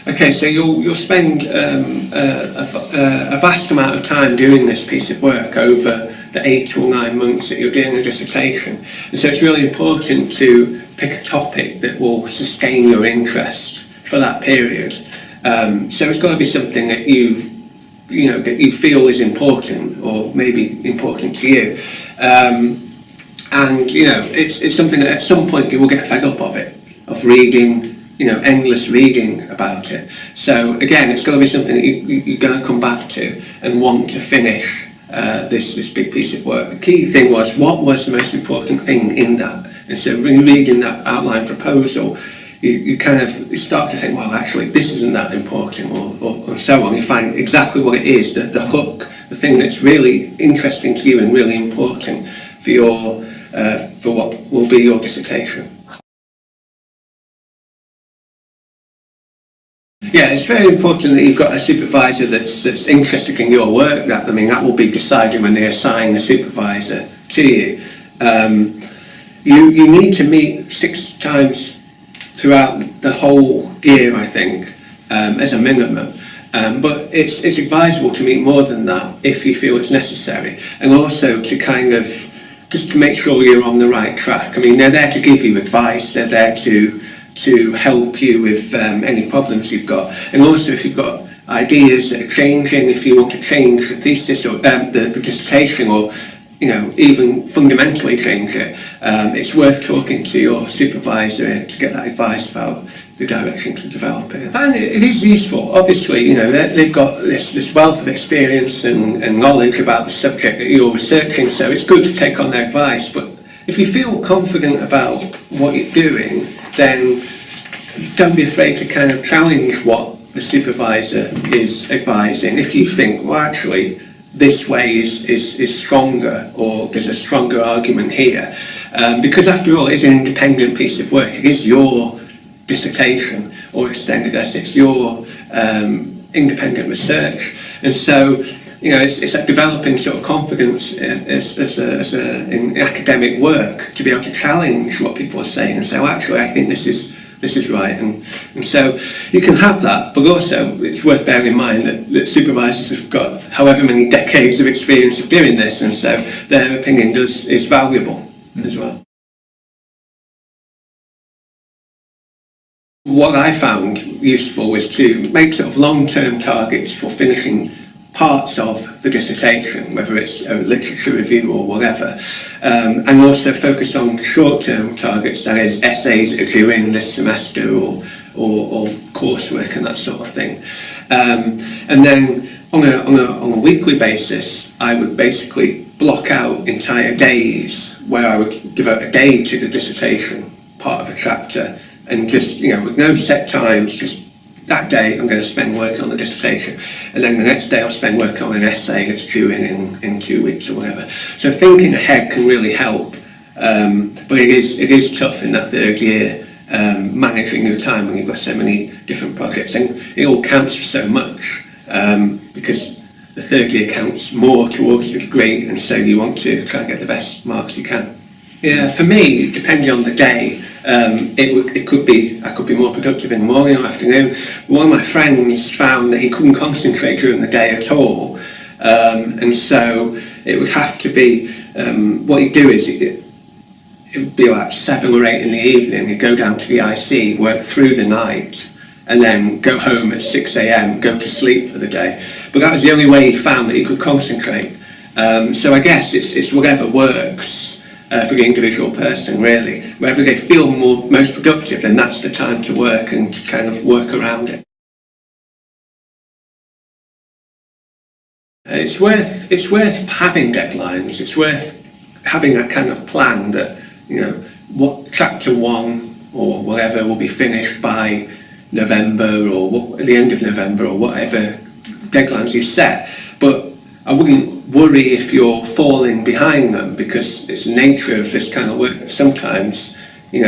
Okay, so you'll spend a vast amount of time doing this piece of work over the 8 or 9 months that you're doing a dissertation. And so it's really important to pick a topic that will sustain your interest for that period. So it's got to be something that that you feel is important, or maybe important to you. And it's something that at some point you will get fed up of it, of reading, endless reading about it. So again, it's got to be something that you're going to come back to and want to finish this big piece of work. The key thing was, what was the most important thing in that? And so reading that outline proposal, you start to think, well, actually, this isn't that important, or so on. You find exactly what it is, the hook, the thing that's really interesting to you and really important for what will be your dissertation. Yeah, it's very important that you've got a supervisor that's interested in your work. That will be decided when they assign the supervisor to you. You need to meet 6 times throughout the whole year, I think, as a minimum. But it's advisable to meet more than that if you feel it's necessary, and also to just to make sure you're on the right track. They're there to give you advice. They're there to help you with any problems you've got, and also if you've got ideas that are changing, if you want to change the thesis or the dissertation, or even fundamentally change it, it's worth talking to your supervisor to get that advice about the direction to develop it. I find it is useful. Obviously, they've got this wealth of experience and knowledge about the subject that you're researching, so it's good to take on their advice. But if you feel confident about what you're doing, then don't be afraid to challenge what the supervisor is advising. If you think, well, actually, this way is stronger, or there's a stronger argument here, because after all, it's an independent piece of work. It is your dissertation or extended essay. It's your independent research, and so it's a developing sort of confidence in academic work to be able to challenge what people are saying and say, well, actually, I think this is right, and so you can have that, but also it's worth bearing in mind that supervisors have got however many decades of experience of doing this, and so their opinion is valuable as well. What I found useful was to make sort of long-term targets for finishing parts of the dissertation, whether it's a literature review or whatever, and also focus on short-term targets, that is essays that are due in this semester, or coursework and that sort of thing. And then on a weekly basis, I would basically block out entire days where I would devote a day to the dissertation part of a chapter, and just with no set times, just that day I'm going to spend working on the dissertation, and then the next day I'll spend working on an essay that's due in 2 weeks or whatever. So thinking ahead can really help, but it is tough in that 3rd year, managing your time when you've got so many different projects, and it all counts for so much, because the 3rd year counts more towards the degree, and so you want to try and get the best marks you can. Yeah, for me, depending on the day, I could be more productive in the morning or afternoon. One of my friends found that he couldn't concentrate during the day at all, and so it would have to be, what he'd do is it would be like 7 or 8 in the evening. He'd go down to the IC, work through the night, and then go home at 6 AM, go to sleep for the day. But that was the only way he found that he could concentrate. So I guess it's whatever works for the individual person, really. Wherever they feel most productive, then that's the time to work and to work around it. It's worth having deadlines. It's worth having that kind of plan that what chapter 1 or whatever will be finished by November, or at the end of November, or whatever deadlines you set. But I wouldn't worry if you're falling behind them, because it's the nature of this kind of work. Sometimes, you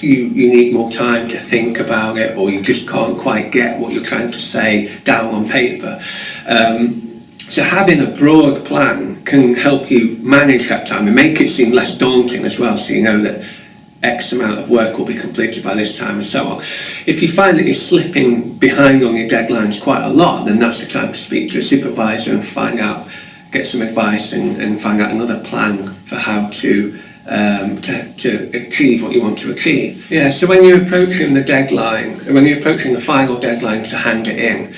need more time to think about it, or you just can't quite get what you're trying to say down on paper. So having a broad plan can help you manage that time and make it seem less daunting as well, so you know that X amount of work will be completed by this time, and so on. If you find that you're slipping behind on your deadlines quite a lot, then that's the time to speak to a supervisor and find out, get some advice and find out another plan for how to achieve what you want to achieve. Yeah, so when you're approaching the deadline, when you're approaching the final deadline to hand it in,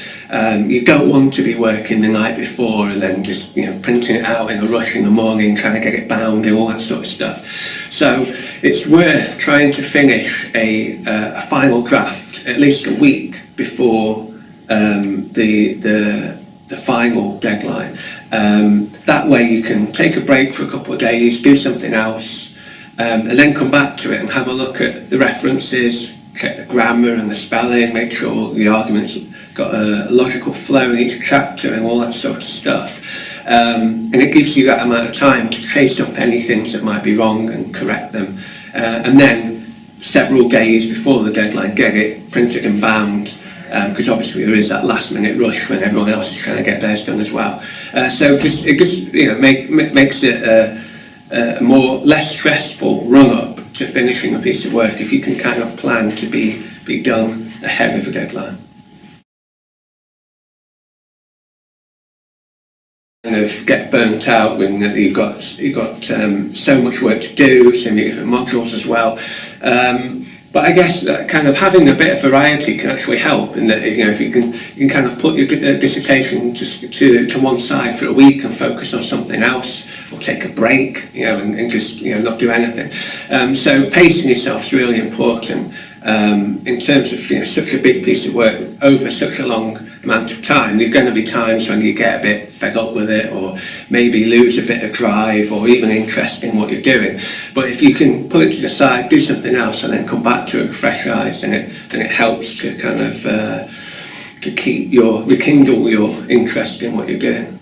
you don't want to be working the night before and then just printing it out in a rush in the morning, trying to get it bound and all that sort of stuff. So it's worth trying to finish a final draft at least a week before the final deadline. That way you can take a break for a couple of days, do something else, and then come back to it and have a look at the references, check the grammar and the spelling, make sure the argument's got a logical flow in each chapter and all that sort of stuff. And it gives you that amount of time to chase up any things that might be wrong and correct them. And then several days before the deadline, get it printed and bound. Because obviously there is that last minute rush when everyone else is trying to get theirs done as well. So it just makes it a less stressful run up to finishing a piece of work if you can kind of plan to be done ahead of the deadline. Kind of get burnt out when you've got so much work to do, so many different modules as well. But I guess kind of having a bit of variety can actually help in that, if you can kind of put your dissertation to one side for a week and focus on something else, or take a break, and just not do anything. So pacing yourself is really important in terms of such a big piece of work over such a long amount of time. There are going to be times when you get a bit fed up with it, or maybe lose a bit of drive or even interest in what you're doing. But if you can put it to the side, do something else, and then come back to it with fresh eyes, then it helps to kind of to rekindle your interest in what you're doing.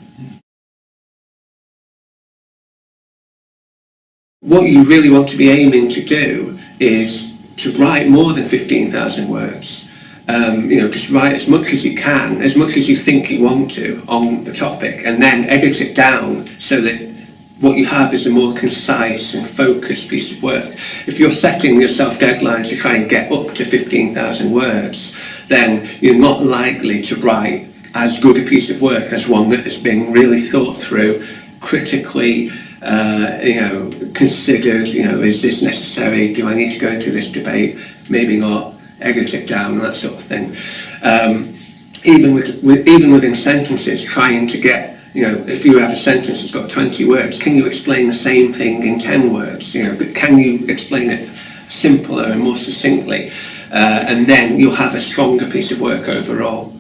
What you really want to be aiming to do is to write more than 15,000 words. Just write as much as you can, as much as you think you want to on the topic, and then edit it down so that what you have is a more concise and focused piece of work. If you're setting yourself deadlines to try and get up to 15,000 words, then you're not likely to write as good a piece of work as one that has been really thought through, critically, considered, is this necessary? Do I need to go into this debate? Maybe not. Edit it down and that sort of thing. Even within sentences, trying to get, if you have a sentence that's got 20 words, can you explain the same thing in 10 words? Can you explain it simpler and more succinctly? And then you'll have a stronger piece of work overall.